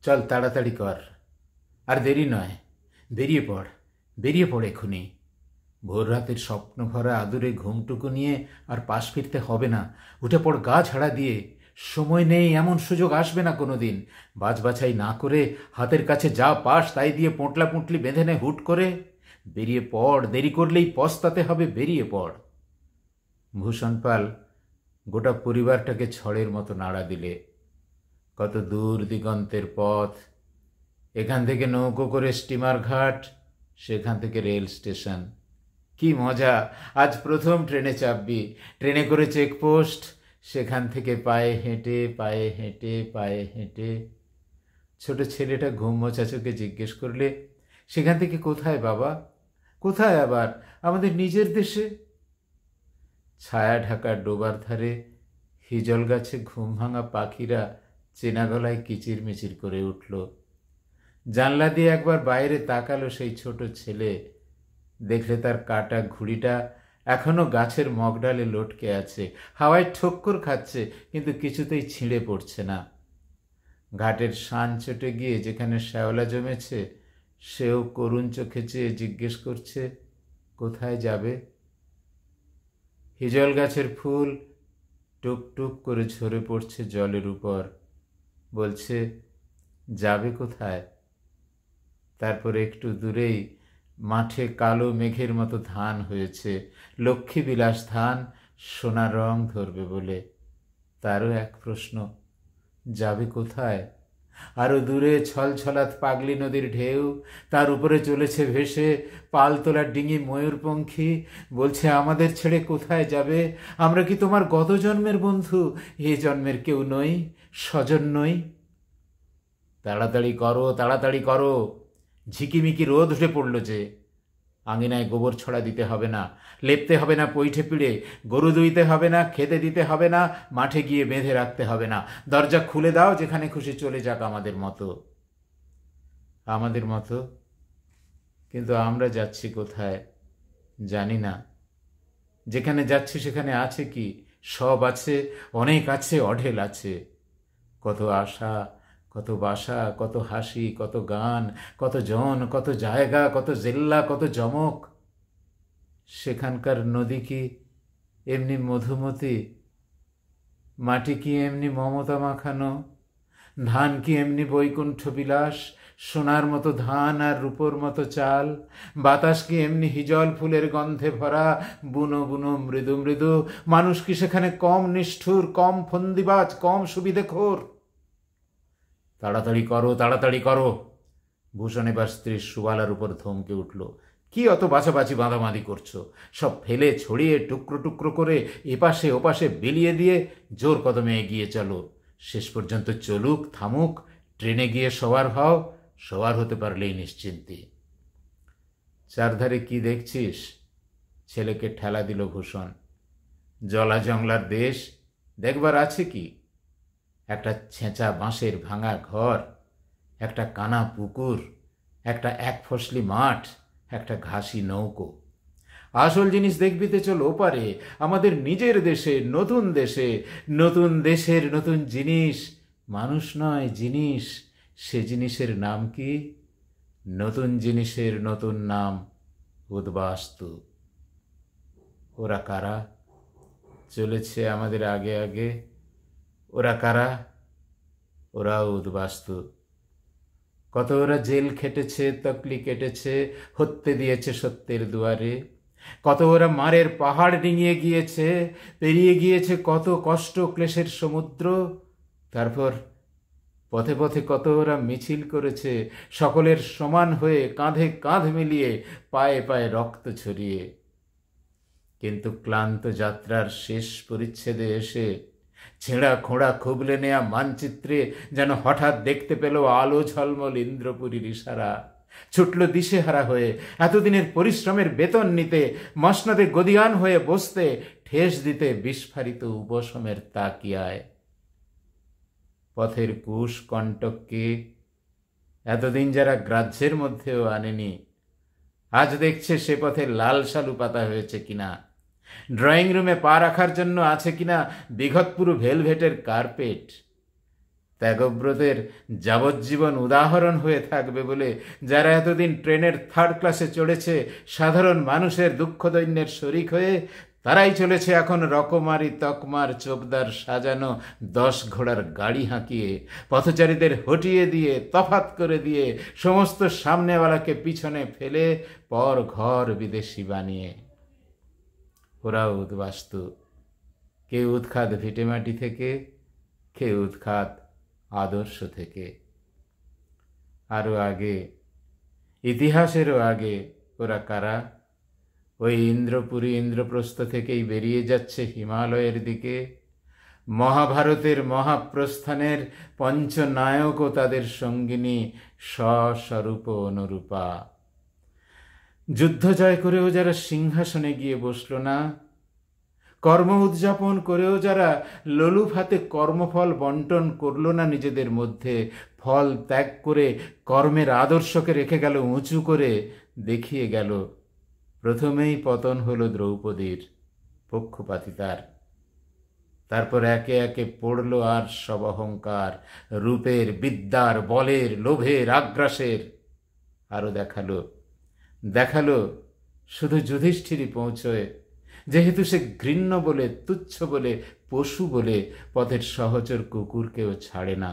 চল তাড়াতাড়ি কর, আর দেরি নয়, বেরিয়ে পড় এক্ষুনি। ভোর রাতের স্বপ্ন ভরা আদুরে ঘুমটুকু নিয়ে আর পাশ ফিরতে হবে না। উঠে পড় গা ঝাড়া দিয়ে। সময় নেই, এমন সুযোগ আসবে না কোনো দিন। বাছবাছাই না করে হাতের কাছে যা পাস তাই দিয়ে পোঁটলা পুঁটলি বেঁধে নে হুট করে। বেরিয়ে পড়, দেরি করলেই পস্তাতে হবে, বেরিয়ে পড়। ভূষণ পাল গোটা পরিবারটাকে ঝড়ের মতো নাড়া দিলে। কত দূর দিগন্তের পথ, এখান থেকে নৌকো করে স্টিমার ঘাট, সেখান থেকে রেল স্টেশন। কি মজা, আজ প্রথম ট্রেনে চাপবি। ট্রেনে করে চেকপোস্ট, সেখান থেকে পায়ে হেঁটে। ছোট ছেলেটা ঘুম চাচুকে জিজ্ঞেস করলে, সেখান থেকে কোথায় বাবা? কোথায় আবার? আমাদের নিজের দেশে। ছায়া ঢাকা ডোবার ধারে হিজল গাছে ঘুম ভাঙা পাখিরা চেনা গলায় কিচিরমিচির করে উঠল। জানলা দিয়ে একবার বাইরে তাকালো সেই ছোট ছেলে। দেখলে তার কাটা ঘুড়িটা এখনো গাছের মগডালে লটকে আছে, হাওয়ায় ঠক্কর খাচ্ছে, কিন্তু কিছুতেই ছিঁড়ে পড়ছে না। ঘাটের শান চটে গিয়ে যেখানে শ্যাওলা জমেছে, সেও করুণ চোখে চেয়ে জিজ্ঞেস করছে, কোথায় যাবে? হিজল গাছের ফুল টুক টুক করে ঝরে পড়ছে জলের উপর, বলছে, যাবে কোথায়? তারপর একটু দূরেই মাঠে কালো মেঘের মতো ধান হয়েছে, লক্ষ্মীবিলাস ধান, সোনা রং ধরবে বলে। তারও এক প্রশ্ন, যাবে কোথায়? আরো দূরে ছলছলাত পাগলি নদীর ঢেউ, তার উপরে চলেছে ভেসে পালতোলার ডিঙি ময়ূরপঙ্খী, বলছে, আমাদের ছেড়ে কোথায় যাবে? আমরা কি তোমার গত জন্মের বন্ধু? এ জন্মের কেউ নই, স্বজন নই। তাড়াতাড়ি করো। ঝিকিমিকি রোদ উঠে পড়ল যে। আঙিনায় গোবর ছড়া দিতে হবে না, লেপতে হবে না পৈঠে পিড়ে, গরু দুইতে হবে না, খেতে দিতে হবে না, মাঠে গিয়ে বেঁধে রাখতে হবে না। দরজা খুলে দাও, যেখানে খুশি চলে যাক আমাদের মতো। কিন্তু আমরা যাচ্ছি কোথায় জানি না। যেখানে যাচ্ছি সেখানে আছে কি? সব আছে, অনেক আছে, অঢেল আছে। কত আশা, কত বাসা, কত হাসি, কত গান, কত জন, কত জায়গা, কত জেল্লা, কত জমক। সেখানকার নদী কি এমনি মধুমতি? মাটি কি এমনি মমতা মাখানো? ধান কি এমনি বৈকুণ্ঠ বিলাস, সোনার মতো ধান আর রূপোর মতো চাল? বাতাস কি এমনি হিজল ফুলের গন্ধে ভরা, বুনো বুনো মৃদু মৃদু? মানুষ কি সেখানে কম নিষ্ঠুর, কম ফন্দিবাজ, কম সুবিধেখোর? তাড়াতাড়ি করো। ভূষণ এবার স্ত্রীর সুবালার উপর ধমকে উঠল, কি অত বাছাবাছি বাঁধাবাঁধি করছো? সব ফেলে ছড়িয়ে টুকরো টুকরো করে এপাশে ওপাশে বিলিয়ে দিয়ে জোর কদমে এগিয়ে চলো। শেষ পর্যন্ত চলুক থামুক, ট্রেনে গিয়ে সবার হও, সবার হতে পারলেই নিশ্চিন্তি। চারধারে কি দেখছিস? ছেলেকে ঠেলা দিল ভূষণ। জলা জংলার দেশ, দেখবার আছে কি? একটা ছেঁচা বাঁশের ভাঙা ঘর, একটা কানা পুকুর, একটা এক ফসলি মাঠ, একটা ঘাসি নৌকো। আসল জিনিস দেখবিতে চলো ওপারে, আমাদের নিজের দেশে, নতুন দেশে, নতুন দেশের নতুন জিনিস। মানুষ নয়, জিনিস। সে জিনিসের নাম কি? নতুন জিনিসের নতুন নাম উদ্বাস্তু। ওরা কারা? চলেছে আমাদের আগে আগে। ওরা কারা? ওরাও উদ্বাস্তু। কত ওরা জেল খেটেছে, তকলি কেটেছে, হত্যে দিয়েছে সত্যের দুয়ারে। কত ওরা মারের পাহাড় ডিঙিয়ে গিয়েছে, পেরিয়ে গিয়েছে কত কষ্ট ক্লেশের সমুদ্র। তারপর পথে পথে কত ওরা মিছিল করেছে, সকলের সমান হয়ে, কাঁধে কাঁধ মিলিয়ে, পায়ে পায়ে রক্ত ছড়িয়ে। কিন্তু ক্লান্ত যাত্রার শেষ পরিচ্ছেদে এসে ছেঁড়া খোঁড়া খুবলে নেয়া মানচিত্রে যেন হঠাৎ দেখতে পেল আলো ঝলমল ইন্দ্রপুরীর ইশারা। ছুটল দিশেহারা হয়ে, এতদিনের পরিশ্রমের বেতন নিতে, মসনদে গদিয়ান হয়ে বসতে, ঠেস দিতে বিস্ফারিত উপশমের তাকিয়ায়। পথের কুশ কণ্টককে এতদিন যারা গ্রাহ্যের মধ্যেও আনেনি, আজ দেখছে সে পথে লাল শালু পাতা হয়েছে কিনা, ড্রয়িং রুমে পা রাখার জন্য আছে কিনা বিঘৎপুরু ভেলভেটের কার্পেট। ত্যাগব্রতের যাবজ্জীবন উদাহরণ হয়ে থাকবে বলে যারা এতদিন ট্রেনের থার্ড ক্লাসে চড়েছে সাধারণ মানুষের দুঃখ দৈন্যের শরিক হয়ে, তারাই চলেছে এখন রকমারি তকমার চোপদার সাজানো 10 ঘোড়ার গাড়ি হাঁকিয়ে, পথচারীদের হটিয়ে দিয়ে, তফাত করে দিয়ে, সমস্ত সামনেওয়ালাকে পিছনে ফেলে পর ঘর বিদেশি বানিয়ে। ওরাও উদ্বাস্তু, কেউ উৎখাত ভিটেমাটি থেকে, কেউ উৎখাত আদর্শ থেকে। আরও আগে, ইতিহাসেরও আগে ওরা কারা? ওই ইন্দ্রপুরী ইন্দ্রপ্রস্থ থেকেই বেরিয়ে যাচ্ছে হিমালয়ের দিকে। মহাভারতের মহাপ্রস্থানের পঞ্চনায়ক ও তাদের সঙ্গিনী স্বস্বরূপ অনুরূপা। যুদ্ধ জয় করেও যারা সিংহাসনে গিয়ে বসল না, কর্ম উদযাপন করেও যারা লোলুপ হাতে কর্মফল বন্টন করল না নিজেদের মধ্যে, ফল ত্যাগ করে কর্মের আদর্শকে রেখে গেল উঁচু করে, দেখিয়ে গেল, প্রথমেই পতন হলো দ্রৌপদীর, পক্ষপাতিতার। তারপর একে একে পড়ল আর সব অহংকার, রূপের, বিদ্যার, বলের, লোভের, আগ্রাসের। আরও দেখালো শুধু যুধিষ্ঠিরই পৌঁছয়, যেহেতু সে ঘৃণ্য বলে, তুচ্ছ বলে, পশু বলে পথের সহচর কুকুরকেও ছাড়ে না।